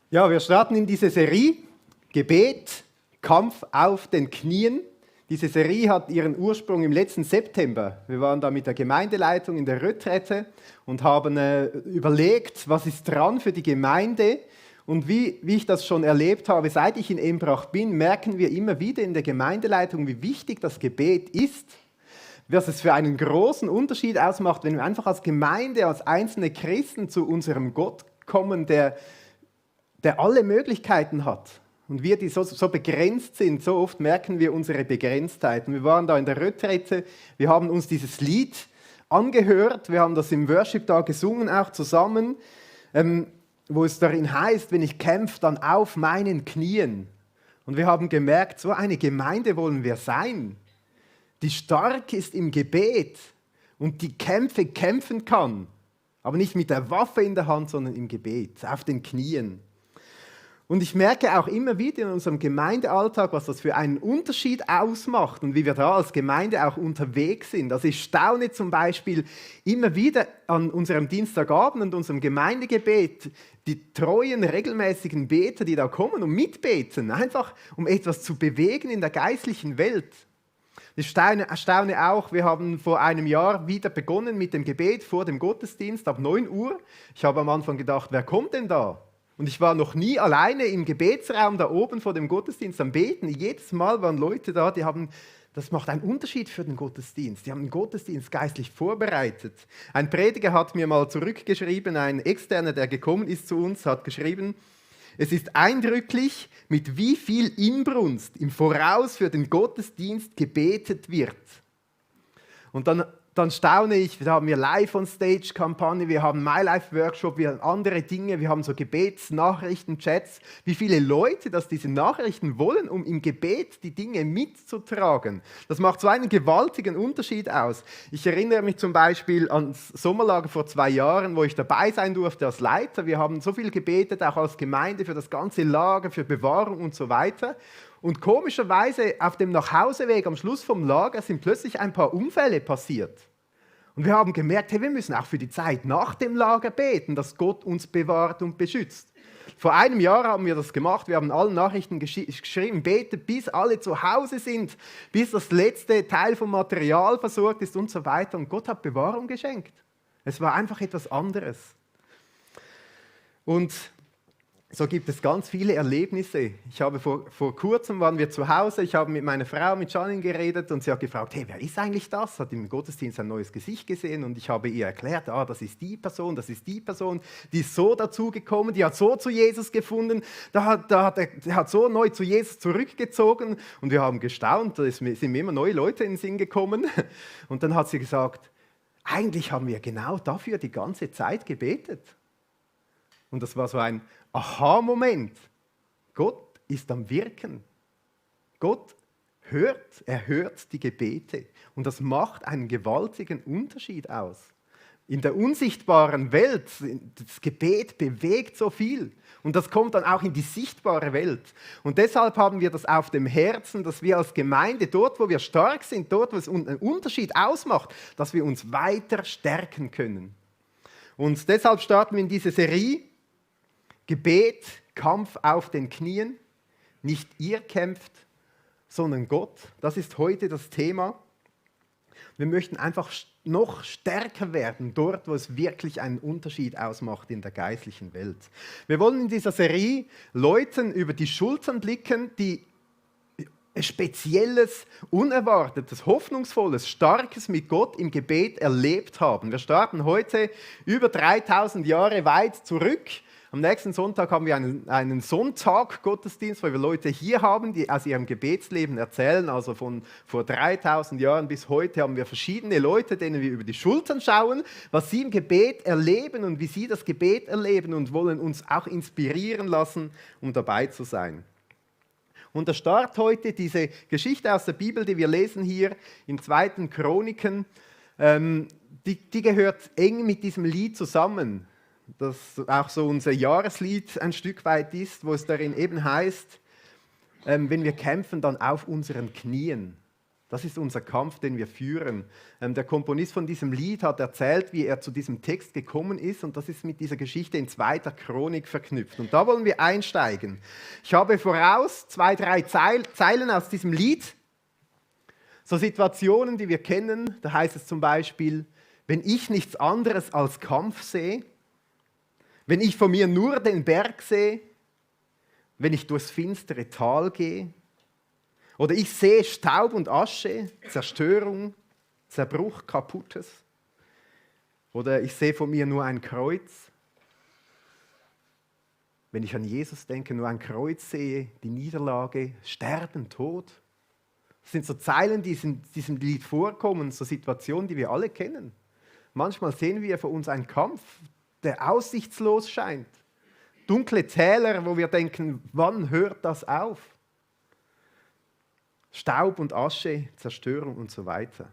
Ja, wir starten in diese Serie Gebet, Kampf auf den Knien. Diese Serie hat ihren Ursprung im letzten September. Wir waren da mit der Gemeindeleitung in der Retrette und haben überlegt, was ist dran für die Gemeinde. Und wie ich das schon erlebt habe, seit ich in Embrach bin, merken wir immer wieder in der Gemeindeleitung, wie wichtig das Gebet ist. Was es für einen großen Unterschied ausmacht, wenn wir einfach als Gemeinde, als einzelne Christen zu unserem Gott kommen, der alle Möglichkeiten hat. Und wir, die so begrenzt sind, so oft merken wir unsere Begrenztheiten. Wir waren da in der Retrette, wir haben uns dieses Lied angehört, wir haben das im Worship da gesungen, auch zusammen, wo es darin heißt, wenn ich kämpfe, dann auf meinen Knien. Und wir haben gemerkt, so eine Gemeinde wollen wir sein, die stark ist im Gebet und die Kämpfe kämpfen kann, aber nicht mit der Waffe in der Hand, sondern im Gebet, auf den Knien. Und ich merke auch immer wieder in unserem Gemeindealltag, was das für einen Unterschied ausmacht und wie wir da als Gemeinde auch unterwegs sind. Also ich staune zum Beispiel immer wieder an unserem Dienstagabend und unserem Gemeindegebet, die treuen, regelmäßigen Beter, die da kommen und mitbeten, einfach um etwas zu bewegen in der geistlichen Welt. Ich staune auch, wir haben vor einem Jahr wieder begonnen mit dem Gebet vor dem Gottesdienst ab 9 Uhr. Ich habe am Anfang gedacht, wer kommt denn da? Und ich war noch nie alleine im Gebetsraum da oben vor dem Gottesdienst am Beten. Jedes Mal waren Leute da, das macht einen Unterschied für den Gottesdienst. Die haben den Gottesdienst geistlich vorbereitet. Ein Prediger hat mir mal zurückgeschrieben, ein Externer, der gekommen ist zu uns, hat geschrieben, es ist eindrücklich, mit wie viel Inbrunst im Voraus für den Gottesdienst gebetet wird. Und dann staune ich, da haben wir Live-on-Stage-Kampagne, wir haben MyLife-Workshop, wir haben andere Dinge, wir haben so Gebetsnachrichten, Chats, wie viele Leute das diese Nachrichten wollen, um im Gebet die Dinge mitzutragen. Das macht so einen gewaltigen Unterschied aus. Ich erinnere mich zum Beispiel ans Sommerlager vor 2 Jahren, wo ich dabei sein durfte als Leiter. Wir haben so viel gebetet, auch als Gemeinde, für das ganze Lager, für Bewahrung und so weiter. Und komischerweise auf dem Nachhauseweg am Schluss vom Lager sind plötzlich ein paar Unfälle passiert. Und wir haben gemerkt, hey, wir müssen auch für die Zeit nach dem Lager beten, dass Gott uns bewahrt und beschützt. Vor einem Jahr haben wir das gemacht, wir haben allen Nachrichten geschrieben, betet, bis alle zu Hause sind, bis das letzte Teil vom Material versorgt ist und so weiter. Und Gott hat Bewahrung geschenkt. Es war einfach etwas anderes. Und so gibt es ganz viele Erlebnisse. Ich habe vor kurzem waren wir zu Hause, ich habe mit meiner Frau, mit Janine geredet und sie hat gefragt, hey, wer ist eigentlich das? Hat im Gottesdienst ein neues Gesicht gesehen und ich habe ihr erklärt, das ist die Person, die ist so dazugekommen, die hat so zu Jesus gefunden, der hat so neu zu Jesus zurückgezogen und wir haben gestaunt, da sind mir immer neue Leute in den Sinn gekommen und dann hat sie gesagt, eigentlich haben wir genau dafür die ganze Zeit gebetet. Und das war so ein Aha-Moment. Gott ist am Wirken. Gott hört die Gebete. Und das macht einen gewaltigen Unterschied aus. In der unsichtbaren Welt, das Gebet bewegt so viel. Und das kommt dann auch in die sichtbare Welt. Und deshalb haben wir das auf dem Herzen, dass wir als Gemeinde, dort wo wir stark sind, dort wo es einen Unterschied ausmacht, dass wir uns weiter stärken können. Und deshalb starten wir in diese Serie, Gebet, Kampf auf den Knien. Nicht ihr kämpft, sondern Gott. Das ist heute das Thema. Wir möchten einfach noch stärker werden, dort, wo es wirklich einen Unterschied ausmacht in der geistlichen Welt. Wir wollen in dieser Serie Leuten über die Schultern blicken, die Spezielles, Unerwartetes, Hoffnungsvolles, Starkes mit Gott im Gebet erlebt haben. Wir starten heute über 3000 Jahre weit zurück. Am nächsten Sonntag haben wir einen Sonntag-Gottesdienst, weil wir Leute hier haben, die aus ihrem Gebetsleben erzählen. Also von vor 3000 Jahren bis heute haben wir verschiedene Leute, denen wir über die Schultern schauen, was sie im Gebet erleben und wie sie das Gebet erleben und wollen uns auch inspirieren lassen, um dabei zu sein. Und der Start heute, diese Geschichte aus der Bibel, die wir lesen hier im 2. Chroniken, die gehört eng mit diesem Lied zusammen, das auch so unser Jahreslied ein Stück weit ist, wo es darin eben heißt, wenn wir kämpfen, dann auf unseren Knien. Das ist unser Kampf, den wir führen. Der Komponist von diesem Lied hat erzählt, wie er zu diesem Text gekommen ist, und das ist mit dieser Geschichte in 2. Chronik verknüpft. Und da wollen wir einsteigen. Ich habe voraus 2, 3 Zeilen aus diesem Lied. So Situationen, die wir kennen, da heißt es zum Beispiel: Wenn ich nichts anderes als Kampf sehe, wenn ich vor mir nur den Berg sehe, wenn ich durchs finstere Tal gehe, oder ich sehe Staub und Asche, Zerstörung, Zerbruch, Kaputtes, oder ich sehe vor mir nur ein Kreuz. Wenn ich an Jesus denke, nur ein Kreuz sehe, die Niederlage, Sterben, Tod. Das sind so Zeilen, die in diesem Lied vorkommen, so Situationen, die wir alle kennen. Manchmal sehen wir vor uns einen Kampf, der aussichtslos scheint. Dunkle Täler, wo wir denken, wann hört das auf? Staub und Asche, Zerstörung und so weiter.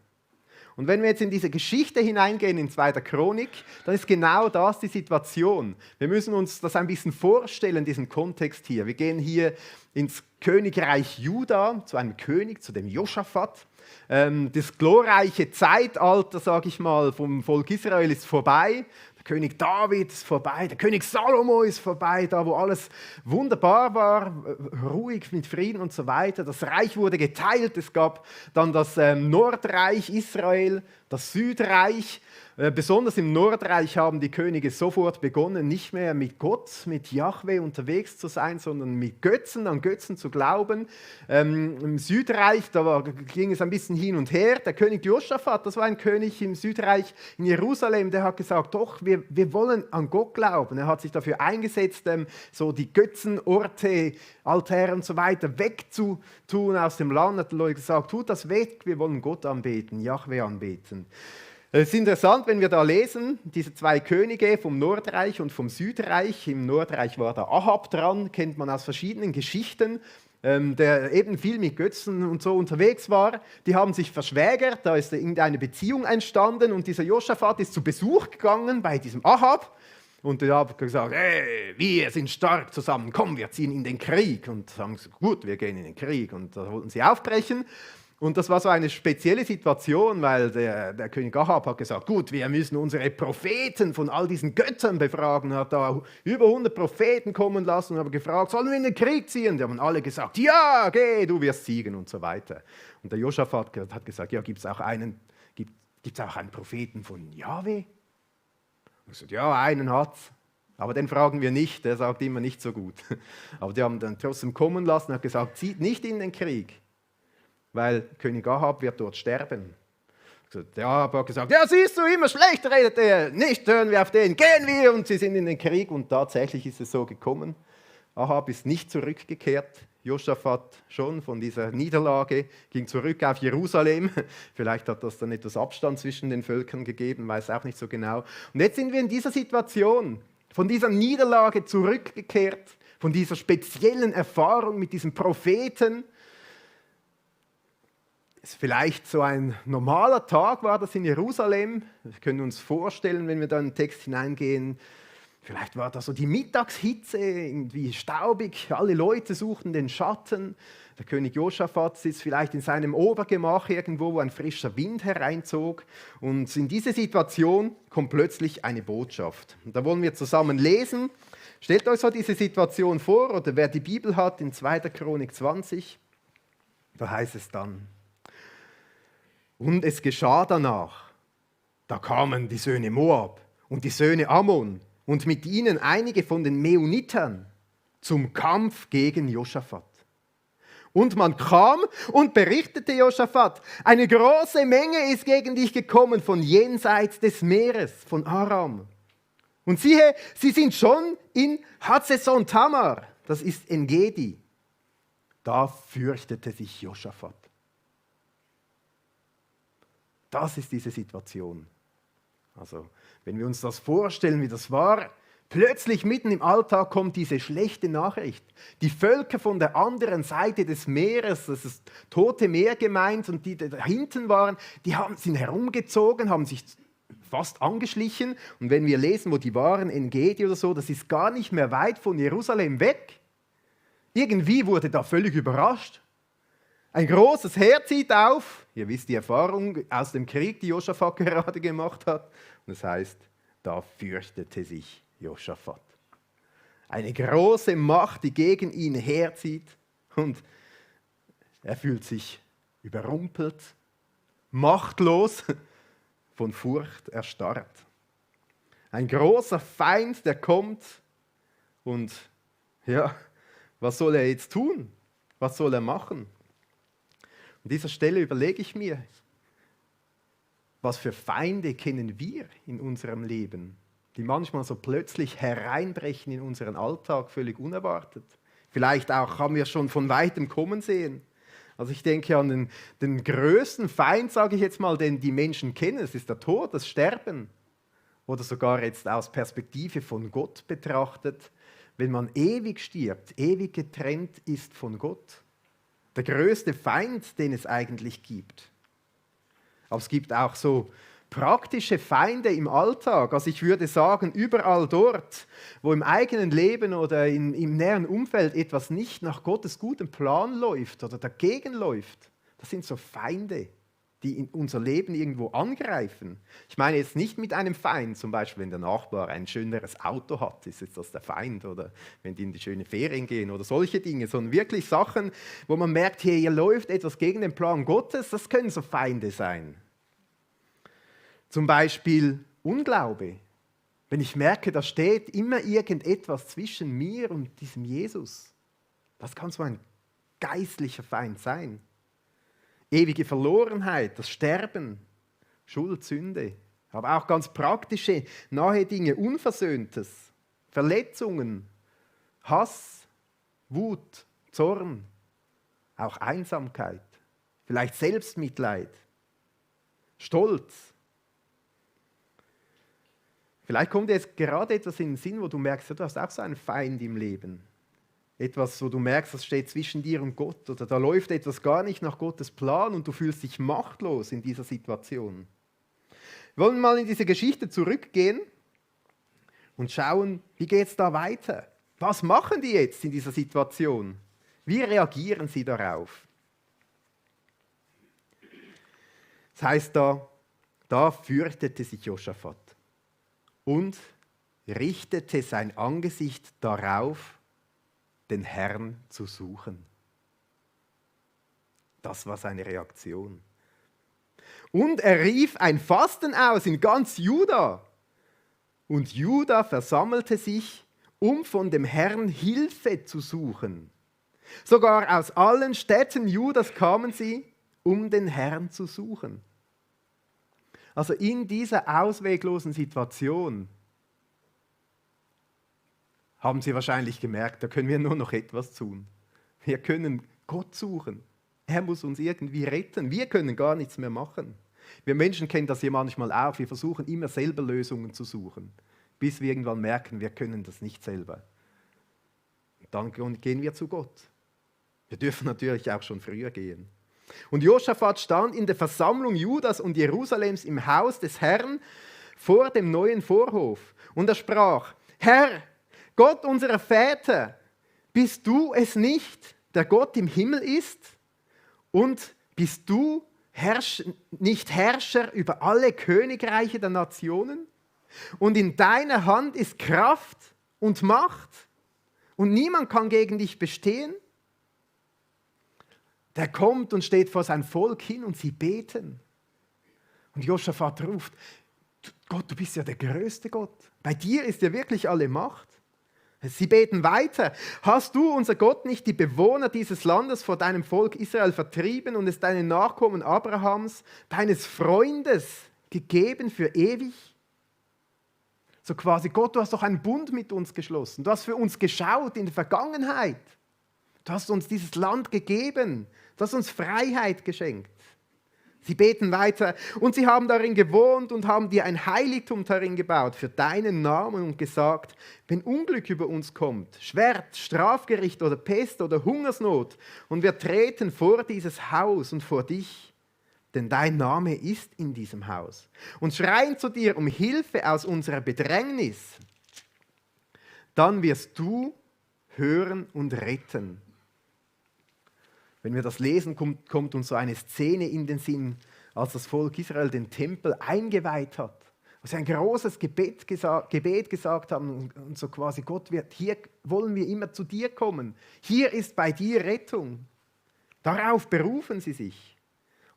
Und wenn wir jetzt in diese Geschichte hineingehen, in 2. Chronik, dann ist genau das die Situation. Wir müssen uns das ein bisschen vorstellen, diesen Kontext hier. Wir gehen hier ins Königreich Juda, zu einem König, zu dem Josaphat. Das glorreiche Zeitalter, sage ich mal, vom Volk Israel ist vorbei. Der König David ist vorbei, der König Salomo ist vorbei, da wo alles wunderbar war, ruhig mit Frieden und so weiter. Das Reich wurde geteilt, es gab dann das Nordreich Israel, das Südreich. Besonders im Nordreich haben die Könige sofort begonnen, nicht mehr mit Gott, mit Jahwe unterwegs zu sein, sondern mit Götzen, an Götzen zu glauben. Im Südreich, ging es ein bisschen hin und her. Der König Josaphat, das war ein König im Südreich in Jerusalem, der hat gesagt, doch, wir wollen an Gott glauben. Er hat sich dafür eingesetzt, so die Götzenorte, Altäre und so weiter wegzutun aus dem Land. Hat die Leute gesagt, tut das weg, wir wollen Gott anbeten, Jahwe anbeten. Es ist interessant, wenn wir da lesen, diese 2 Könige vom Nordreich und vom Südreich. Im Nordreich war der Ahab dran, kennt man aus verschiedenen Geschichten, der eben viel mit Götzen und so unterwegs war. Die haben sich verschwägert, da ist irgendeine Beziehung entstanden und dieser Josaphat ist zu Besuch gegangen bei diesem Ahab. Und der hat gesagt, hey, wir sind stark zusammen, komm, wir ziehen in den Krieg. Und haben gesagt, gut, wir gehen in den Krieg. Und da wollten sie aufbrechen. Und das war so eine spezielle Situation, weil der König Ahab hat gesagt, gut, wir müssen unsere Propheten von all diesen Göttern befragen. Er hat da über 100 Propheten kommen lassen und hat gefragt, sollen wir in den Krieg ziehen? Die haben alle gesagt, ja, geh, du wirst siegen und so weiter. Und der Josaphat hat gesagt, ja, gibt's auch einen Propheten von Jahwe? Und er hat gesagt, ja, einen hat's. Aber den fragen wir nicht, der sagt immer nicht so gut. Aber die haben dann trotzdem kommen lassen und hat gesagt, zieht nicht in den Krieg, weil König Ahab wird dort sterben. Der Ahab hat gesagt, ja siehst du, immer schlecht redet er, nicht hören wir auf den, gehen wir. Und sie sind in den Krieg und tatsächlich ist es so gekommen. Ahab ist nicht zurückgekehrt, Josaphat schon von dieser Niederlage, ging zurück auf Jerusalem. Vielleicht hat das dann etwas Abstand zwischen den Völkern gegeben, weiß auch nicht so genau. Und jetzt sind wir in dieser Situation, von dieser Niederlage zurückgekehrt, von dieser speziellen Erfahrung mit diesem Propheten. Vielleicht so ein normaler Tag war das in Jerusalem. Wir können uns vorstellen, wenn wir da in den Text hineingehen, vielleicht war das so die Mittagshitze, irgendwie staubig, alle Leute suchten den Schatten. Der König Josaphat sitzt vielleicht in seinem Obergemach irgendwo, wo ein frischer Wind hereinzog. Und in diese Situation kommt plötzlich eine Botschaft. Und da wollen wir zusammen lesen. Stellt euch so diese Situation vor, oder wer die Bibel hat, in 2. Chronik 20, da heißt es dann: Und es geschah danach, da kamen die Söhne Moab und die Söhne Ammon und mit ihnen einige von den Meunitern zum Kampf gegen Josaphat. Und man kam und berichtete Josaphat, eine große Menge ist gegen dich gekommen von jenseits des Meeres, von Aram. Und siehe, sie sind schon in Hazezon Tamar, das ist En-Gedi. Da fürchtete sich Josaphat. Das ist diese Situation. Also, wenn wir uns das vorstellen, wie das war, plötzlich mitten im Alltag kommt diese schlechte Nachricht. Die Völker von der anderen Seite des Meeres, das ist Tote Meer gemeint, und die da hinten waren, sind herumgezogen, haben sich fast angeschlichen. Und wenn wir lesen, wo die waren, En-Gedi oder so, das ist gar nicht mehr weit von Jerusalem weg. Irgendwie wurde da völlig überrascht. Ein großes Heer zieht auf, Ihr wisst die Erfahrung aus dem Krieg, die Josaphat gerade gemacht hat. Und es heißt, da fürchtete sich Josaphat. Eine große Macht, die gegen ihn herzieht. Und er fühlt sich überrumpelt, machtlos, von Furcht erstarrt. Ein großer Feind, der kommt und ja, was soll er jetzt tun? Was soll er machen? An dieser Stelle überlege ich mir, was für Feinde kennen wir in unserem Leben, die manchmal so plötzlich hereinbrechen in unseren Alltag, völlig unerwartet. Vielleicht auch haben wir schon von weitem kommen sehen. Also ich denke an den größten Feind, sage ich jetzt mal, den die Menschen kennen. Es ist der Tod, das Sterben. Oder sogar jetzt aus Perspektive von Gott betrachtet, wenn man ewig stirbt, ewig getrennt ist von Gott. Der größte Feind, den es eigentlich gibt. Aber es gibt auch so praktische Feinde im Alltag. Also ich würde sagen, überall dort, wo im eigenen Leben oder im näheren Umfeld etwas nicht nach Gottes gutem Plan läuft oder dagegen läuft, das sind so Feinde, die in unser Leben irgendwo angreifen. Ich meine jetzt nicht mit einem Feind, zum Beispiel wenn der Nachbar ein schöneres Auto hat, ist jetzt das der Feind, oder wenn die in die schöne Ferien gehen oder solche Dinge, sondern wirklich Sachen, wo man merkt, hier läuft etwas gegen den Plan Gottes, das können so Feinde sein. Zum Beispiel Unglaube. Wenn ich merke, da steht immer irgendetwas zwischen mir und diesem Jesus, das kann so ein geistlicher Feind sein. Ewige Verlorenheit, das Sterben, Schuld, Sünde, aber auch ganz praktische, nahe Dinge, Unversöhntes, Verletzungen, Hass, Wut, Zorn, auch Einsamkeit, vielleicht Selbstmitleid, Stolz. Vielleicht kommt dir jetzt gerade etwas in den Sinn, wo du merkst, du hast auch so einen Feind im Leben. Etwas, wo du merkst, das steht zwischen dir und Gott oder da läuft etwas gar nicht nach Gottes Plan und du fühlst dich machtlos in dieser Situation. Wir wollen mal in diese Geschichte zurückgehen und schauen, wie geht es da weiter? Was machen die jetzt in dieser Situation? Wie reagieren sie darauf? Das heißt, da fürchtete sich Josaphat und richtete sein Angesicht darauf, den Herrn zu suchen. Das war seine Reaktion. Und er rief ein Fasten aus in ganz Juda. Und Juda versammelte sich, um von dem Herrn Hilfe zu suchen. Sogar aus allen Städten Judas kamen sie, um den Herrn zu suchen. Also in dieser ausweglosen Situation haben sie wahrscheinlich gemerkt, da können wir nur noch etwas tun. Wir können Gott suchen. Er muss uns irgendwie retten. Wir können gar nichts mehr machen. Wir Menschen kennen das ja manchmal auch. Wir versuchen immer selber Lösungen zu suchen, bis wir irgendwann merken, wir können das nicht selber. Dann gehen wir zu Gott. Wir dürfen natürlich auch schon früher gehen. Und Josaphat stand in der Versammlung Judas und Jerusalems im Haus des Herrn vor dem neuen Vorhof. Und er sprach: Herr, Gott unserer Väter, bist du es nicht, der Gott im Himmel ist? Und bist du nicht Herrscher über alle Königreiche der Nationen? Und in deiner Hand ist Kraft und Macht und niemand kann gegen dich bestehen? Der kommt und steht vor sein Volk hin und sie beten. Und Josaphat ruft: Gott, du bist ja der größte Gott. Bei dir ist ja wirklich alle Macht. Sie beten weiter: Hast du, unser Gott, nicht die Bewohner dieses Landes vor deinem Volk Israel vertrieben und es deinen Nachkommen Abrahams, deines Freundes, gegeben für ewig? So quasi: Gott, du hast doch einen Bund mit uns geschlossen. Du hast für uns geschaut in der Vergangenheit. Du hast uns dieses Land gegeben. Du hast uns Freiheit geschenkt. Sie beten weiter: Und sie haben darin gewohnt und haben dir ein Heiligtum darin gebaut für deinen Namen und gesagt: Wenn Unglück über uns kommt, Schwert, Strafgericht oder Pest oder Hungersnot, und wir treten vor dieses Haus und vor dich, denn dein Name ist in diesem Haus, und schreien zu dir um Hilfe aus unserer Bedrängnis, dann wirst du hören und retten. Wenn wir das lesen, kommt uns so eine Szene in den Sinn, als das Volk Israel den Tempel eingeweiht hat. Wo sie ein großes Gebet gesagt haben und so quasi, Gott, hier wollen wir immer zu dir kommen. Hier ist bei dir Rettung. Darauf berufen sie sich.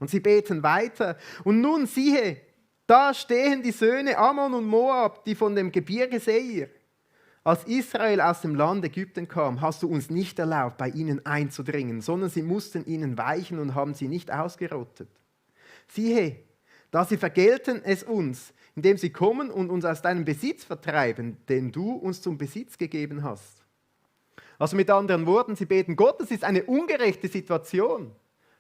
Und sie beten weiter. Und nun siehe, da stehen die Söhne Ammon und Moab, die von dem Gebirge Seir. Als Israel aus dem Land Ägypten kam, hast du uns nicht erlaubt, bei ihnen einzudringen, sondern sie mussten ihnen weichen und haben sie nicht ausgerottet. Siehe, da sie vergelten es uns, indem sie kommen und uns aus deinem Besitz vertreiben, den du uns zum Besitz gegeben hast. Also mit anderen Worten, sie beten Gott, das ist eine ungerechte Situation.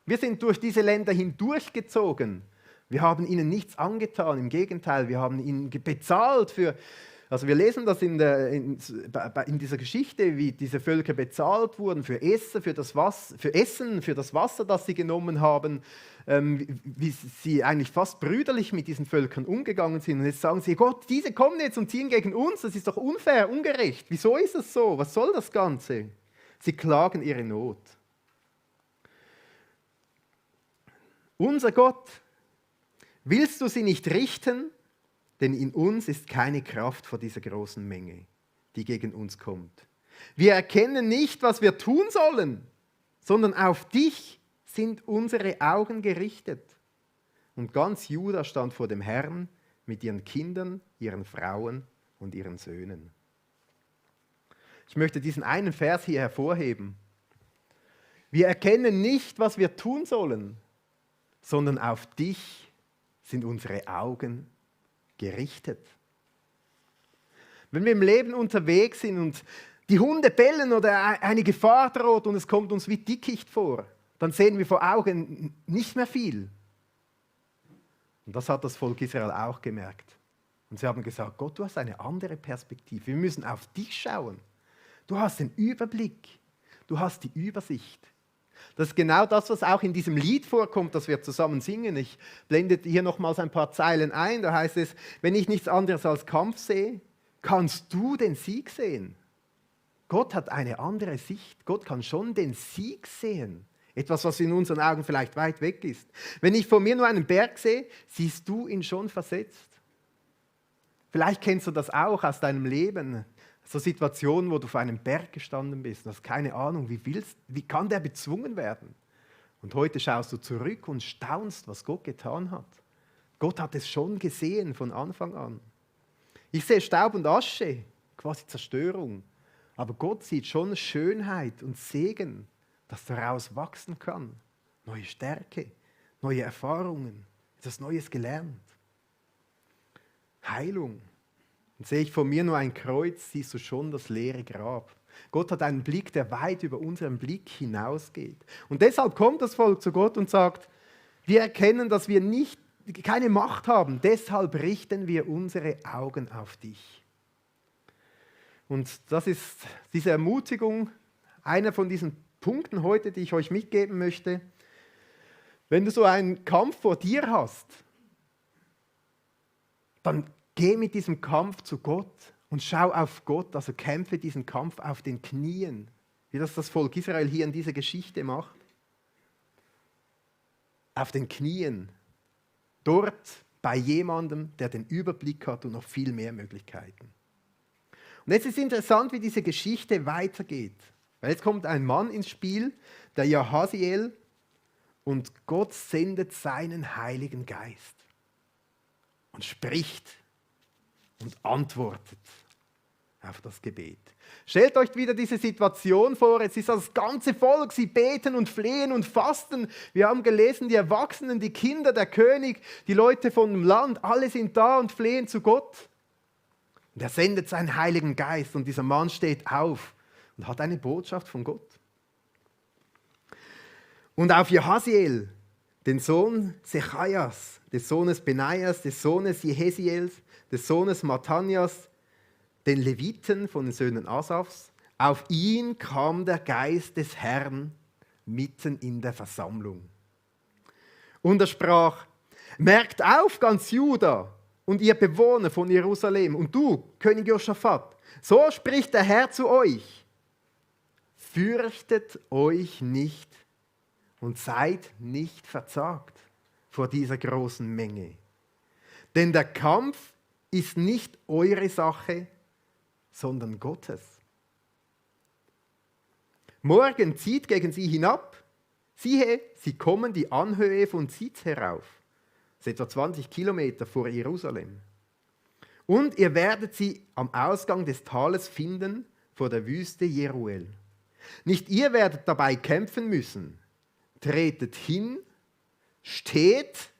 Wir sind durch diese Länder hindurchgezogen. Wir haben ihnen nichts angetan, im Gegenteil, wir haben ihnen bezahlt für... Also wir lesen das in dieser Geschichte, wie diese Völker bezahlt wurden für Essen, für das Wasser, das sie genommen haben, wie sie eigentlich fast brüderlich mit diesen Völkern umgegangen sind. Und jetzt sagen sie, Gott, diese kommen jetzt und ziehen gegen uns, das ist doch unfair, ungerecht. Wieso ist es so? Was soll das Ganze? Sie klagen ihre Not. Unser Gott, willst du sie nicht richten? Denn in uns ist keine Kraft vor dieser großen Menge, die gegen uns kommt. Wir erkennen nicht, was wir tun sollen, sondern auf dich sind unsere Augen gerichtet. Und ganz Juda stand vor dem Herrn mit ihren Kindern, ihren Frauen und ihren Söhnen. Ich möchte diesen einen Vers hier hervorheben. Wir erkennen nicht, was wir tun sollen, sondern auf dich sind unsere Augen gerichtet. Wenn wir im Leben unterwegs sind und die Hunde bellen oder eine Gefahr droht und es kommt uns wie Dickicht vor, dann sehen wir vor Augen nicht mehr viel. Und das hat das Volk Israel auch gemerkt. Und sie haben gesagt, Gott, du hast eine andere Perspektive. Wir müssen auf dich schauen. Du hast den Überblick. Du hast die Übersicht. Das ist genau das, was auch in diesem Lied vorkommt, das wir zusammen singen. Ich blende hier nochmals ein paar Zeilen ein. Da heißt es, wenn ich nichts anderes als Kampf sehe, kannst du den Sieg sehen. Gott hat eine andere Sicht. Gott kann schon den Sieg sehen. Etwas, was in unseren Augen vielleicht weit weg ist. Wenn ich vor mir nur einen Berg sehe, siehst du ihn schon versetzt. Vielleicht kennst du das auch aus deinem Leben. So Situationen, wo du vor einem Berg gestanden bist und hast keine Ahnung, wie kann der bezwungen werden? Und heute schaust du zurück und staunst, was Gott getan hat. Gott hat es schon gesehen von Anfang an. Ich sehe Staub und Asche, quasi Zerstörung. Aber Gott sieht schon Schönheit und Segen, dass daraus wachsen kann. Neue Stärke, neue Erfahrungen, etwas Neues gelernt. Heilung. Und sehe ich vor mir nur ein Kreuz, siehst du schon das leere Grab. Gott hat einen Blick, der weit über unseren Blick hinausgeht. Und deshalb kommt das Volk zu Gott und sagt, wir erkennen, dass wir keine Macht haben, deshalb richten wir unsere Augen auf dich. Und das ist diese Ermutigung, einer von diesen Punkten heute, die ich euch mitgeben möchte. Wenn du so einen Kampf vor dir hast, dann geh mit diesem Kampf zu Gott und schau auf Gott, also kämpfe diesen Kampf auf den Knien, wie das Volk Israel hier in dieser Geschichte macht. Auf den Knien, dort bei jemandem, der den Überblick hat und noch viel mehr Möglichkeiten. Und jetzt ist interessant, wie diese Geschichte weitergeht. Weil jetzt kommt ein Mann ins Spiel, der Jahasiel, und Gott sendet seinen Heiligen Geist und spricht und antwortet auf das Gebet. Stellt euch wieder diese Situation vor, jetzt ist das ganze Volk, sie beten und flehen und fasten. Wir haben gelesen, die Erwachsenen, die Kinder, der König, die Leute vom Land, alle sind da und flehen zu Gott. Und er sendet seinen Heiligen Geist und dieser Mann steht auf und hat eine Botschaft von Gott. Und auf Jahasiel, den Sohn Sechajas, des Sohnes Benaias, des Sohnes Jehesiels, des Sohnes Mattanias, den Leviten von den Söhnen Asafs, auf ihn kam der Geist des Herrn mitten in der Versammlung. Und er sprach, merkt auf, ganz Juda und ihr Bewohner von Jerusalem und du, König Josaphat, so spricht der Herr zu euch, fürchtet euch nicht und seid nicht verzagt vor dieser großen Menge. Denn der Kampf ist nicht eure Sache, sondern Gottes. Morgen zieht gegen sie hinab. Siehe, sie kommen die Anhöhe von Ziz herauf. Das ist etwa 20 Kilometer vor Jerusalem. Und ihr werdet sie am Ausgang des Tales finden, vor der Wüste Jeruel. Nicht ihr werdet dabei kämpfen müssen. Tretet hin, steht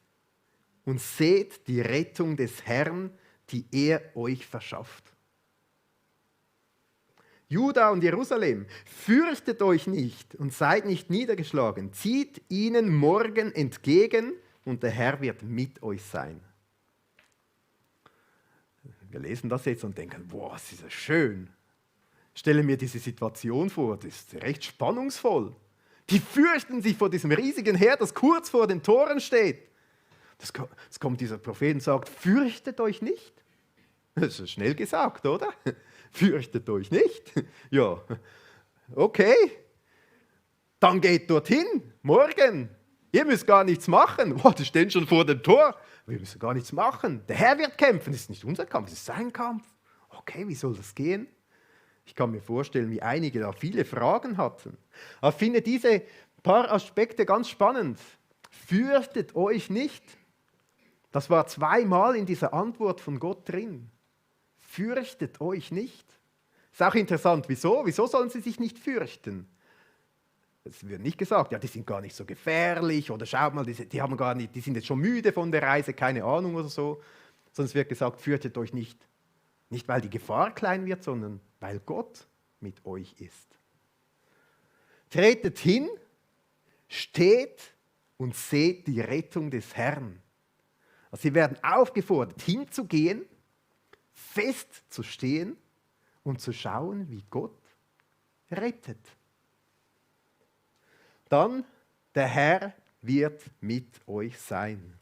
und seht die Rettung des Herrn, die er euch verschafft. Juda und Jerusalem, fürchtet euch nicht und seid nicht niedergeschlagen. Zieht ihnen morgen entgegen und der Herr wird mit euch sein. Wir lesen das jetzt und denken, boah, das ist ja schön. Ich stelle mir diese Situation vor, das ist recht spannungsvoll. Die fürchten sich vor diesem riesigen Heer, das kurz vor den Toren steht. Jetzt kommt dieser Prophet und sagt, fürchtet euch nicht. Das ist schnell gesagt, oder? Fürchtet euch nicht. Ja, okay. Dann geht dorthin, morgen. Ihr müsst gar nichts machen. Oh, die stehen schon vor dem Tor. Wir müssen gar nichts machen. Der Herr wird kämpfen. Das ist nicht unser Kampf, das ist sein Kampf. Okay, wie soll das gehen? Ich kann mir vorstellen, wie einige da viele Fragen hatten. Aber ich finde diese paar Aspekte ganz spannend. Fürchtet euch nicht. Das war zweimal in dieser Antwort von Gott drin. Fürchtet euch nicht. Ist auch interessant, wieso? Wieso sollen sie sich nicht fürchten? Es wird nicht gesagt, ja, die sind gar nicht so gefährlich oder schaut mal, die haben gar nicht, die sind jetzt schon müde von der Reise, keine Ahnung oder so. Sondern es wird gesagt, fürchtet euch nicht. Nicht, weil die Gefahr klein wird, sondern weil Gott mit euch ist. Tretet hin, steht und seht die Rettung des Herrn. Also sie werden aufgefordert, hinzugehen, fest zu stehen und zu schauen, wie Gott rettet. Dann, der Herr wird mit euch sein.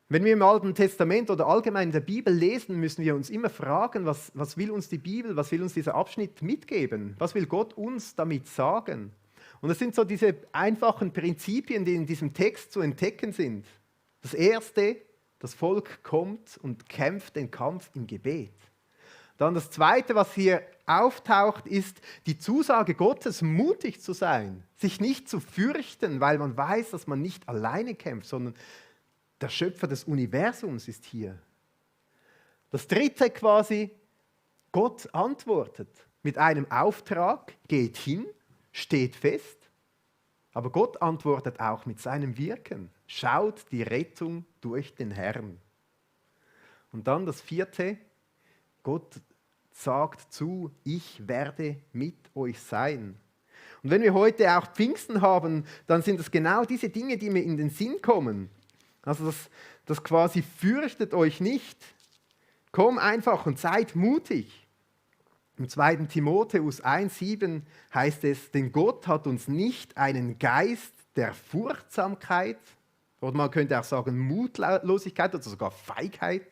Wenn wir im Alten Testament oder allgemein in der Bibel lesen, müssen wir uns immer fragen, was will uns die Bibel, was will uns dieser Abschnitt mitgeben? Was will Gott uns damit sagen? Und das sind so diese einfachen Prinzipien, die in diesem Text zu entdecken sind. Das Erste, das Volk kommt und kämpft den Kampf im Gebet. Dann das Zweite, was hier auftaucht, ist die Zusage Gottes, mutig zu sein, sich nicht zu fürchten, weil man weiß, dass man nicht alleine kämpft, sondern der Schöpfer des Universums ist hier. Das Dritte quasi, Gott antwortet mit einem Auftrag, geht hin, steht fest, aber Gott antwortet auch mit seinem Wirken, schaut die Rettung durch den Herrn. Und dann das Vierte, Gott sagt zu, ich werde mit euch sein. Und wenn wir heute auch Pfingsten haben, dann sind es genau diese Dinge, die mir in den Sinn kommen. Also das quasi fürchtet euch nicht. Komm einfach und seid mutig. Im 2. Timotheus 1,7 heißt es, denn Gott hat uns nicht einen Geist der Furchtsamkeit, oder man könnte auch sagen Mutlosigkeit oder sogar Feigheit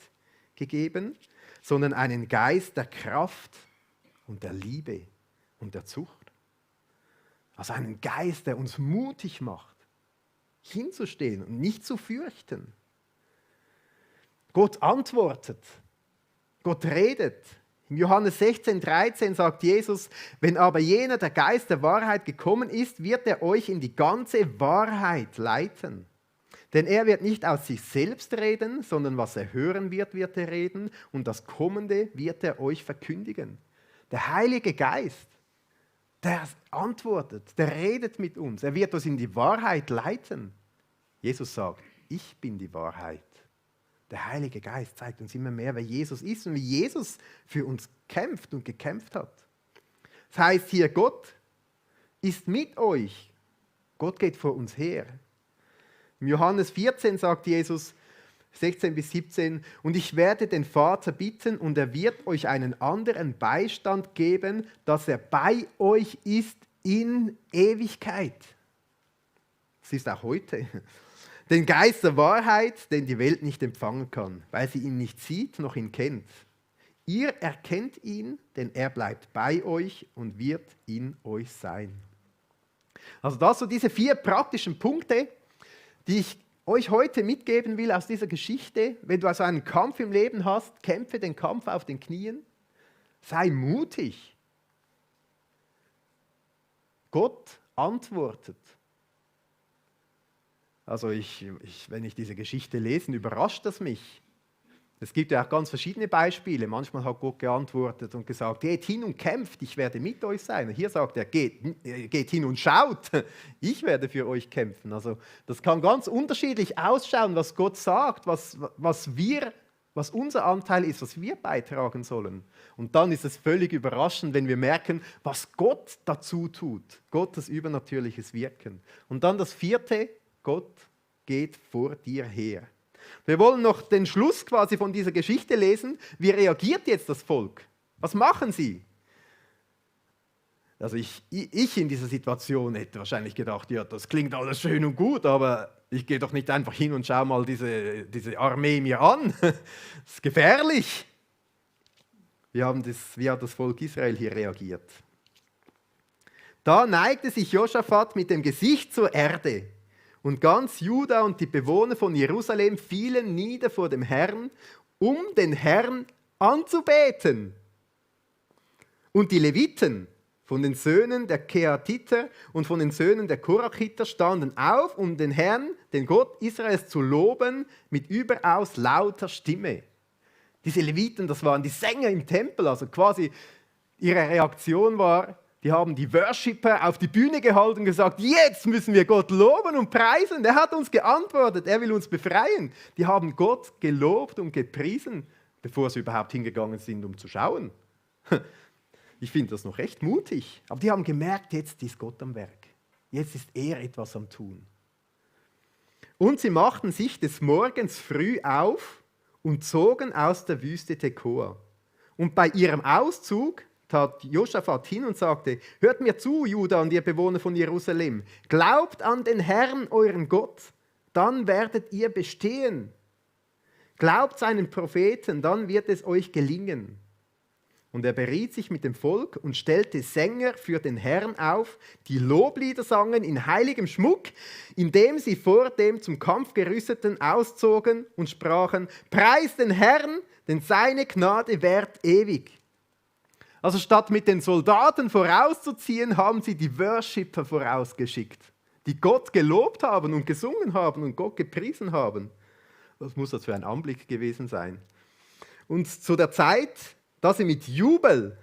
gegeben, sondern einen Geist der Kraft und der Liebe und der Zucht. Also einen Geist, der uns mutig macht, hinzustehen und nicht zu fürchten. Gott antwortet, Gott redet. Im Johannes 16,13 sagt Jesus, wenn aber jener, der Geist der Wahrheit gekommen ist, wird er euch in die ganze Wahrheit leiten. Denn er wird nicht aus sich selbst reden, sondern was er hören wird, wird er reden und das Kommende wird er euch verkündigen. Der Heilige Geist, der antwortet, der redet mit uns, er wird uns in die Wahrheit leiten. Jesus sagt, ich bin die Wahrheit. Der Heilige Geist zeigt uns immer mehr, wer Jesus ist und wie Jesus für uns kämpft und gekämpft hat. Das heißt hier, Gott ist mit euch. Gott geht vor uns her. Im Johannes 14 sagt Jesus, 16 bis 17, und ich werde den Vater bitten und er wird euch einen anderen Beistand geben, dass er bei euch ist in Ewigkeit. Das ist auch heute. Den Geist der Wahrheit, den die Welt nicht empfangen kann, weil sie ihn nicht sieht noch ihn kennt. Ihr erkennt ihn, denn er bleibt bei euch und wird in euch sein. Also das so diese 4 praktischen Punkte, die ich euch heute mitgeben will aus dieser Geschichte. Wenn du also einen Kampf im Leben hast, kämpfe den Kampf auf den Knien. Sei mutig. Gott antwortet. Also wenn ich diese Geschichte lese, überrascht das mich. Es gibt ja auch ganz verschiedene Beispiele. Manchmal hat Gott geantwortet und gesagt, geht hin und kämpft, ich werde mit euch sein. Und hier sagt er, geht hin und schaut, ich werde für euch kämpfen. Also das kann ganz unterschiedlich ausschauen, was Gott sagt, was unser Anteil ist, was wir beitragen sollen. Und dann ist es völlig überraschend, wenn wir merken, was Gott dazu tut. Gottes übernatürliches Wirken. Und dann das 4, Gott geht vor dir her. Wir wollen noch den Schluss quasi von dieser Geschichte lesen. Wie reagiert jetzt das Volk? Was machen sie? Also ich in dieser Situation hätte wahrscheinlich gedacht, ja, das klingt alles schön und gut, aber ich gehe doch nicht einfach hin und schaue mal diese Armee mir an. Das ist gefährlich. Wie hat das Volk Israel hier reagiert? Da neigte sich Josaphat mit dem Gesicht zur Erde. Und ganz Juda und die Bewohner von Jerusalem fielen nieder vor dem Herrn, um den Herrn anzubeten. Und die Leviten von den Söhnen der Kehatiter und von den Söhnen der Korachiter standen auf, um den Herrn, den Gott Israels, zu loben mit überaus lauter Stimme. Diese Leviten, das waren die Sänger im Tempel, also quasi ihre Reaktion war, die haben die Worshipper auf die Bühne gehalten und gesagt, jetzt müssen wir Gott loben und preisen. Er hat uns geantwortet, er will uns befreien. Die haben Gott gelobt und gepriesen, bevor sie überhaupt hingegangen sind, um zu schauen. Ich finde das noch recht mutig. Aber die haben gemerkt, jetzt ist Gott am Werk. Jetzt ist er etwas am Tun. Und sie machten sich des Morgens früh auf und zogen aus der Wüste Tekoa. Und bei ihrem Auszug tat Josaphat hin und sagte, hört mir zu, Juda und ihr Bewohner von Jerusalem, glaubt an den Herrn, euren Gott, dann werdet ihr bestehen. Glaubt seinen Propheten, dann wird es euch gelingen. Und er beriet sich mit dem Volk und stellte Sänger für den Herrn auf, die Loblieder sangen in heiligem Schmuck, indem sie vor dem zum Kampf Gerüsteten auszogen und sprachen, preist den Herrn, denn seine Gnade währt ewig. Also statt mit den Soldaten vorauszuziehen, haben sie die Worshipper vorausgeschickt, die Gott gelobt haben und gesungen haben und Gott gepriesen haben. Was muss das für ein Anblick gewesen sein? Und zu der Zeit, da sie mit Jubel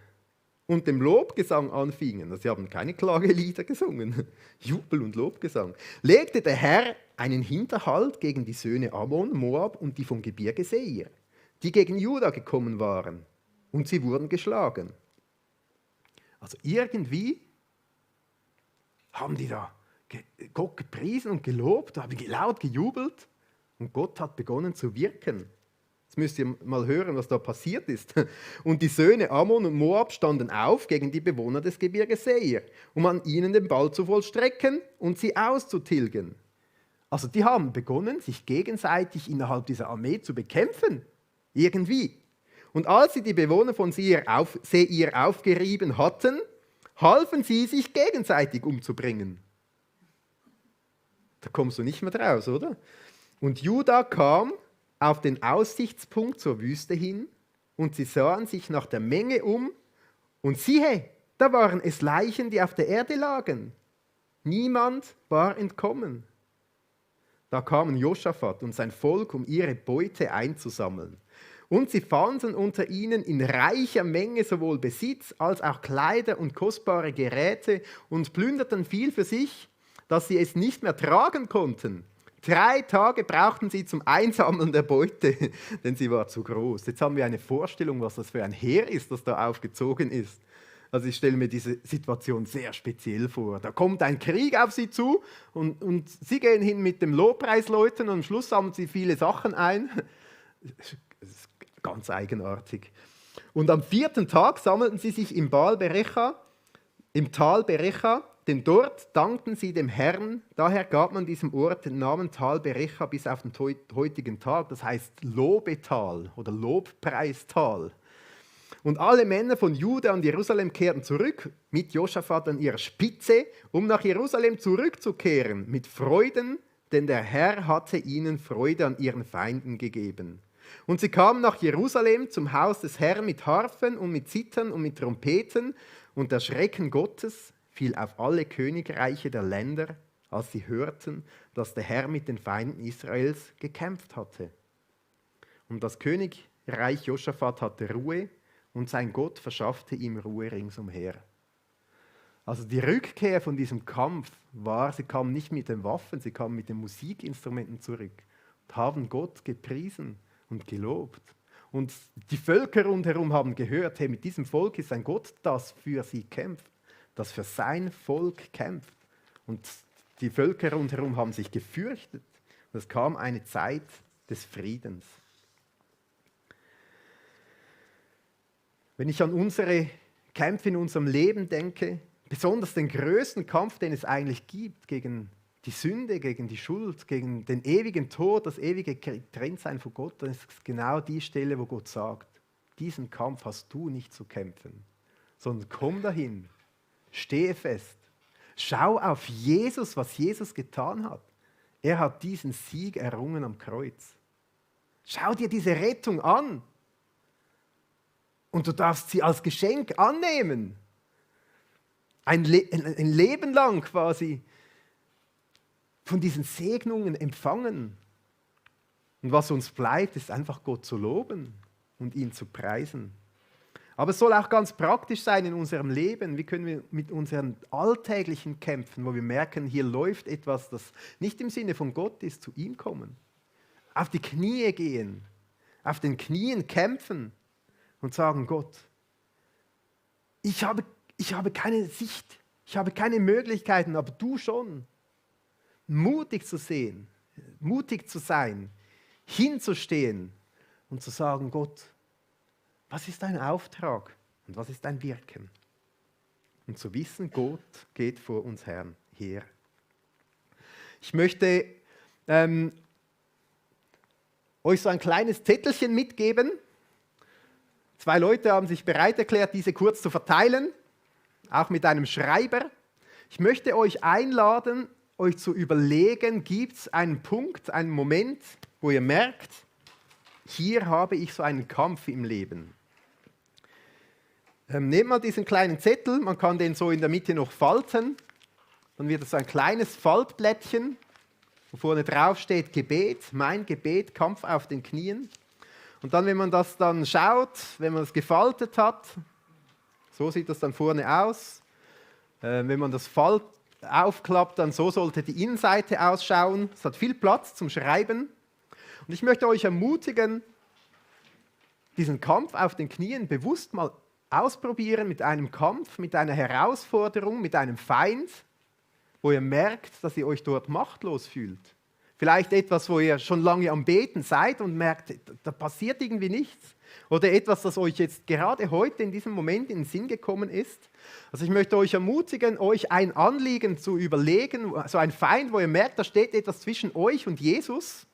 und dem Lobgesang anfingen, also sie haben keine Klagelieder gesungen, Jubel und Lobgesang, legte der Herr einen Hinterhalt gegen die Söhne Ammon, Moab und die vom Gebirge Seir, die gegen Juda gekommen waren, und sie wurden geschlagen. Also irgendwie haben die da Gott gepriesen und gelobt, haben laut gejubelt und Gott hat begonnen zu wirken. Jetzt müsst ihr mal hören, was da passiert ist. Und die Söhne Ammon und Moab standen auf gegen die Bewohner des Gebirges Seir, um an ihnen den Ball zu vollstrecken und sie auszutilgen. Also die haben begonnen, sich gegenseitig innerhalb dieser Armee zu bekämpfen. Irgendwie. Und als sie die Bewohner von Seir aufgerieben hatten, halfen sie sich gegenseitig umzubringen. Da kommst du nicht mehr draus, oder? Und Juda kam auf den Aussichtspunkt zur Wüste hin und sie sahen sich nach der Menge um und siehe, da waren es Leichen, die auf der Erde lagen. Niemand war entkommen. Da kamen Josaphat und sein Volk, um ihre Beute einzusammeln. Und sie fanden unter ihnen in reicher Menge sowohl Besitz als auch Kleider und kostbare Geräte und plünderten viel für sich, dass sie es nicht mehr tragen konnten. 3 Tage brauchten sie zum Einsammeln der Beute, denn sie war zu groß. Jetzt haben wir eine Vorstellung, was das für ein Heer ist, das da aufgezogen ist. Also ich stelle mir diese Situation sehr speziell vor. Da kommt ein Krieg auf sie zu und sie gehen hin mit dem Lobpreisleuten und am Schluss sammeln sie viele Sachen ein. Das ist ganz eigenartig. Und am 4. Tag sammelten sie sich im Tal Berecha, denn dort dankten sie dem Herrn. Daher gab man diesem Ort den Namen Tal Berecha bis auf den heutigen Tag. Das heißt Lobetal oder Lobpreistal. Und alle Männer von Juda und Jerusalem kehrten zurück, mit Josaphat an ihrer Spitze, um nach Jerusalem zurückzukehren, mit Freuden, denn der Herr hatte ihnen Freude an ihren Feinden gegeben. Und sie kamen nach Jerusalem zum Haus des Herrn mit Harfen und mit Zithern und mit Trompeten, und der Schrecken Gottes fiel auf alle Königreiche der Länder, als sie hörten, dass der Herr mit den Feinden Israels gekämpft hatte. Und das Königreich Josaphat hatte Ruhe, und sein Gott verschaffte ihm Ruhe ringsumher. Also die Rückkehr von diesem Kampf war, sie kamen nicht mit den Waffen, sie kamen mit den Musikinstrumenten zurück und haben Gott gepriesen und gelobt. Und die Völker rundherum haben gehört, hey, mit diesem Volk ist ein Gott, das für sie kämpft, das für sein Volk kämpft. Und die Völker rundherum haben sich gefürchtet. Und es kam eine Zeit des Friedens. Wenn ich an unsere Kämpfe in unserem Leben denke, besonders den größten Kampf, den es eigentlich gibt, gegen die Sünde, gegen die Schuld, gegen den ewigen Tod, das ewige Getrenntsein von Gott, dann ist es genau die Stelle, wo Gott sagt, diesen Kampf hast du nicht zu kämpfen, sondern komm dahin, stehe fest, schau auf Jesus, was Jesus getan hat. Er hat diesen Sieg errungen am Kreuz. Schau dir diese Rettung an. Und du darfst sie als Geschenk annehmen. Ein Leben lang quasi von diesen Segnungen empfangen. Und was uns bleibt, ist einfach Gott zu loben und ihn zu preisen. Aber es soll auch ganz praktisch sein in unserem Leben. Wie können wir mit unseren alltäglichen Kämpfen, wo wir merken, hier läuft etwas, das nicht im Sinne von Gott ist, zu ihm kommen. Auf die Knie gehen, auf den Knien kämpfen. Und sagen, Gott, ich habe keine Sicht, ich habe keine Möglichkeiten, aber du schon. Mutig zu sehen, mutig zu sein, hinzustehen und zu sagen, Gott, was ist dein Auftrag und was ist dein Wirken? Und zu wissen, Gott geht vor uns her. Ich möchte euch so ein kleines Zettelchen mitgeben. 2 Leute haben sich bereit erklärt, diese kurz zu verteilen, auch mit einem Schreiber. Ich möchte euch einladen, euch zu überlegen, gibt es einen Punkt, einen Moment, wo ihr merkt, hier habe ich so einen Kampf im Leben. Nehmt mal diesen kleinen Zettel, man kann den so in der Mitte noch falten. Dann wird es so ein kleines Faltblättchen, wo vorne drauf steht Gebet, mein Gebet, Kampf auf den Knien. Und dann, wenn man das dann schaut, wenn man es gefaltet hat, so sieht das dann vorne aus. Wenn man das aufklappt, dann so sollte die Innenseite ausschauen. Es hat viel Platz zum Schreiben. Und ich möchte euch ermutigen, diesen Kampf auf den Knien bewusst mal ausprobieren mit einem Kampf, mit einer Herausforderung, mit einem Feind, wo ihr merkt, dass ihr euch dort machtlos fühlt. Vielleicht etwas, wo ihr schon lange am Beten seid und merkt, da passiert irgendwie nichts. Oder etwas, das euch jetzt gerade heute in diesem Moment in den Sinn gekommen ist. Also ich möchte euch ermutigen, euch ein Anliegen zu überlegen, so ein Feind, wo ihr merkt, da steht etwas zwischen euch und Jesus.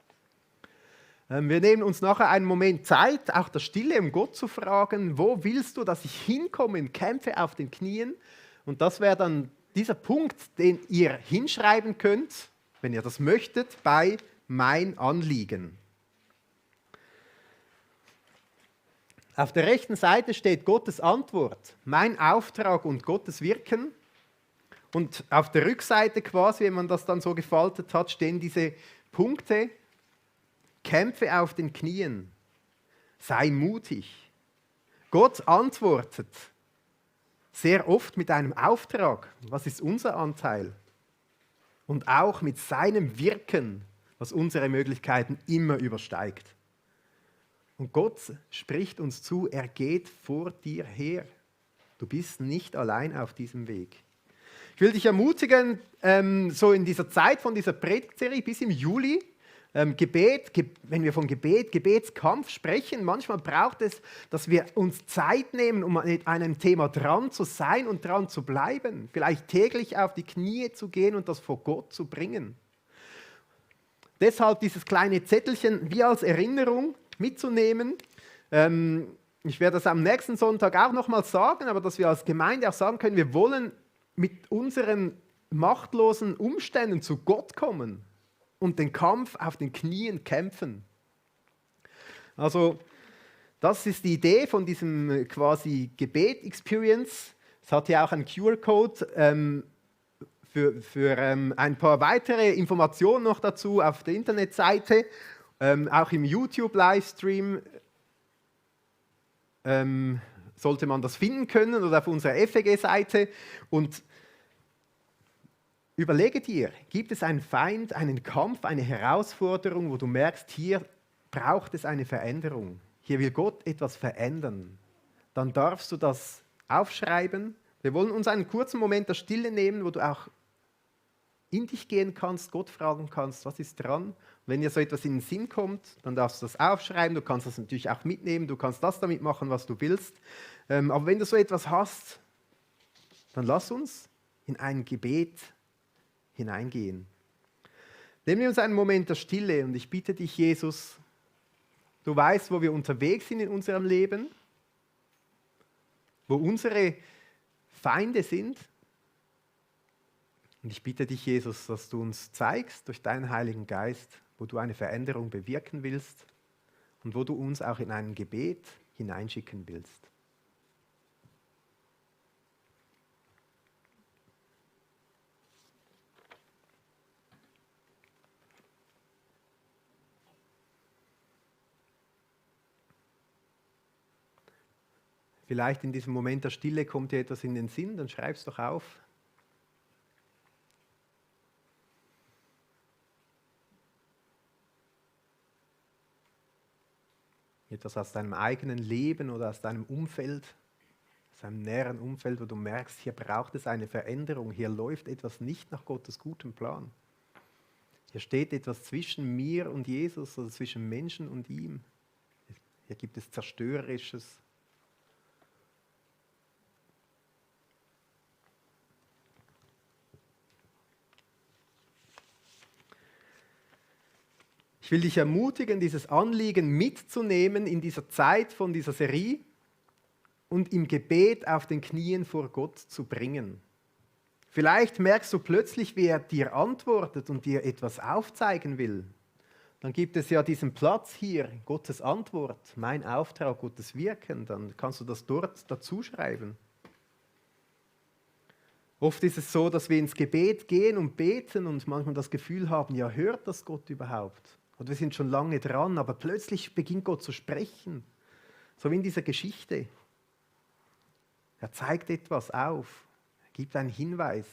Wir nehmen uns nachher einen Moment Zeit, auch der Stille, um Gott zu fragen, wo willst du, dass ich hinkomme in Kämpfe auf den Knien? Und das wäre dann dieser Punkt, den ihr hinschreiben könnt, wenn ihr das möchtet, bei mein Anliegen. Auf der rechten Seite steht Gottes Antwort, mein Auftrag und Gottes Wirken. Und auf der Rückseite quasi, wenn man das dann so gefaltet hat, stehen diese Punkte, kämpfe auf den Knien, sei mutig. Gott antwortet sehr oft mit einem Auftrag. Was ist unser Anteil? Und auch mit seinem Wirken, was unsere Möglichkeiten immer übersteigt. Und Gott spricht uns zu, er geht vor dir her. Du bist nicht allein auf diesem Weg. Ich will dich ermutigen, so in dieser Zeit von dieser Predigtserie bis im Juli, wenn wir von Gebetskampf sprechen, manchmal braucht es, dass wir uns Zeit nehmen, um an einem Thema dran zu sein und dran zu bleiben. Vielleicht täglich auf die Knie zu gehen und das vor Gott zu bringen. Deshalb dieses kleine Zettelchen wie als Erinnerung mitzunehmen. ich werde das am nächsten Sonntag auch nochmal sagen, aber dass wir als Gemeinde auch sagen können, wir wollen mit unseren machtlosen Umständen zu Gott kommen und den Kampf auf den Knien kämpfen. Also das ist die Idee von diesem quasi Gebet-Experience. Es hat hier auch einen QR-Code für ein paar weitere Informationen noch dazu auf der Internetseite, auch im YouTube-Livestream sollte man das finden können oder auf unserer FEG-Seite. Und überlege dir, gibt es einen Feind, einen Kampf, eine Herausforderung, wo du merkst, hier braucht es eine Veränderung. Hier will Gott etwas verändern. Dann darfst du das aufschreiben. Wir wollen uns einen kurzen Moment der Stille nehmen, wo du auch in dich gehen kannst, Gott fragen kannst, was ist dran? Und wenn dir so etwas in den Sinn kommt, dann darfst du das aufschreiben. Du kannst das natürlich auch mitnehmen. Du kannst das damit machen, was du willst. Aber wenn du so etwas hast, dann lass uns in ein Gebet hineingehen. Nehmen wir uns einen Moment der Stille und ich bitte dich, Jesus, du weißt, wo wir unterwegs sind in unserem Leben, wo unsere Feinde sind. Und ich bitte dich, Jesus, dass du uns zeigst durch deinen Heiligen Geist, wo du eine Veränderung bewirken willst und wo du uns auch in ein Gebet hineinschicken willst. Vielleicht in diesem Moment der Stille kommt dir etwas in den Sinn, dann schreib es doch auf. Etwas aus deinem eigenen Leben oder aus deinem Umfeld, aus deinem näheren Umfeld, wo du merkst, hier braucht es eine Veränderung, hier läuft etwas nicht nach Gottes gutem Plan. Hier steht etwas zwischen mir und Jesus oder zwischen Menschen und ihm. Hier gibt es Zerstörerisches. Ich will dich ermutigen, dieses Anliegen mitzunehmen in dieser Zeit von dieser Serie und im Gebet auf den Knien vor Gott zu bringen. Vielleicht merkst du plötzlich, wie er dir antwortet und dir etwas aufzeigen will. Dann gibt es ja diesen Platz hier, Gottes Antwort, mein Auftrag, Gottes Wirken. Dann kannst du das dort dazu schreiben. Oft ist es so, dass wir ins Gebet gehen und beten und manchmal das Gefühl haben, ja, hört das Gott überhaupt? Und wir sind schon lange dran, aber plötzlich beginnt Gott zu sprechen. So wie in dieser Geschichte. Er zeigt etwas auf, er gibt einen Hinweis,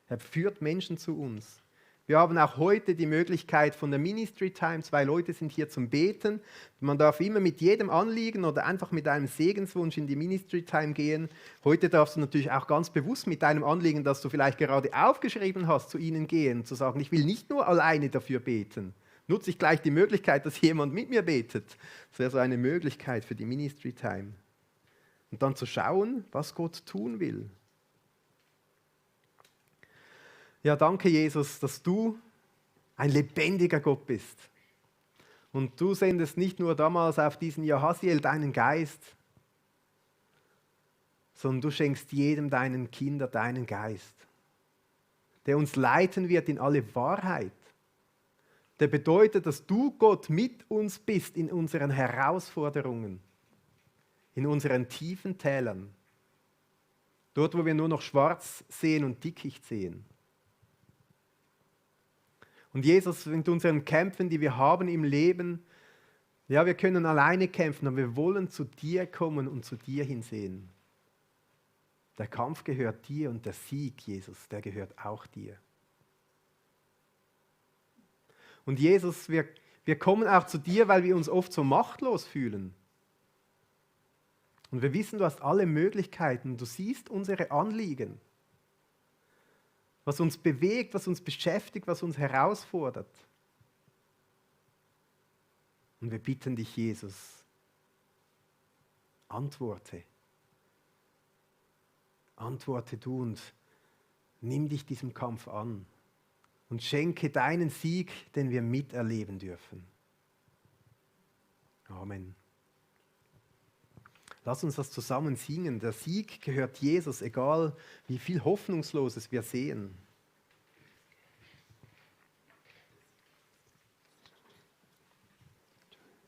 er führt Menschen zu uns. Wir haben auch heute die Möglichkeit von der Ministry Time, 2 Leute sind hier zum Beten. Man darf immer mit jedem Anliegen oder einfach mit einem Segenswunsch in die Ministry Time gehen. Heute darfst du natürlich auch ganz bewusst mit deinem Anliegen, das du vielleicht gerade aufgeschrieben hast, zu ihnen gehen, zu sagen, ich will nicht nur alleine dafür beten. Nutze ich gleich die Möglichkeit, dass jemand mit mir betet. Das wäre so eine Möglichkeit für die Ministry Time. Und dann zu schauen, was Gott tun will. Ja, danke Jesus, dass du ein lebendiger Gott bist. Und du sendest nicht nur damals auf diesen Jahaziel deinen Geist, sondern du schenkst jedem deinen Kindern deinen Geist, der uns leiten wird in alle Wahrheit. Der bedeutet, dass du, Gott, mit uns bist in unseren Herausforderungen, in unseren tiefen Tälern, dort, wo wir nur noch schwarz sehen und Dickicht sehen. Und Jesus, mit unseren Kämpfen, die wir haben im Leben, ja, wir können alleine kämpfen, aber wir wollen zu dir kommen und zu dir hinsehen. Der Kampf gehört dir und der Sieg, Jesus, der gehört auch dir. Und Jesus, wir kommen auch zu dir, weil wir uns oft so machtlos fühlen. Und wir wissen, du hast alle Möglichkeiten, du siehst unsere Anliegen, was uns bewegt, was uns beschäftigt, was uns herausfordert. Und wir bitten dich, Jesus, antworte. Antworte du und nimm dich diesem Kampf an. Und schenke deinen Sieg, den wir miterleben dürfen. Amen. Lass uns das zusammen singen. Der Sieg gehört Jesus, egal wie viel Hoffnungsloses wir sehen.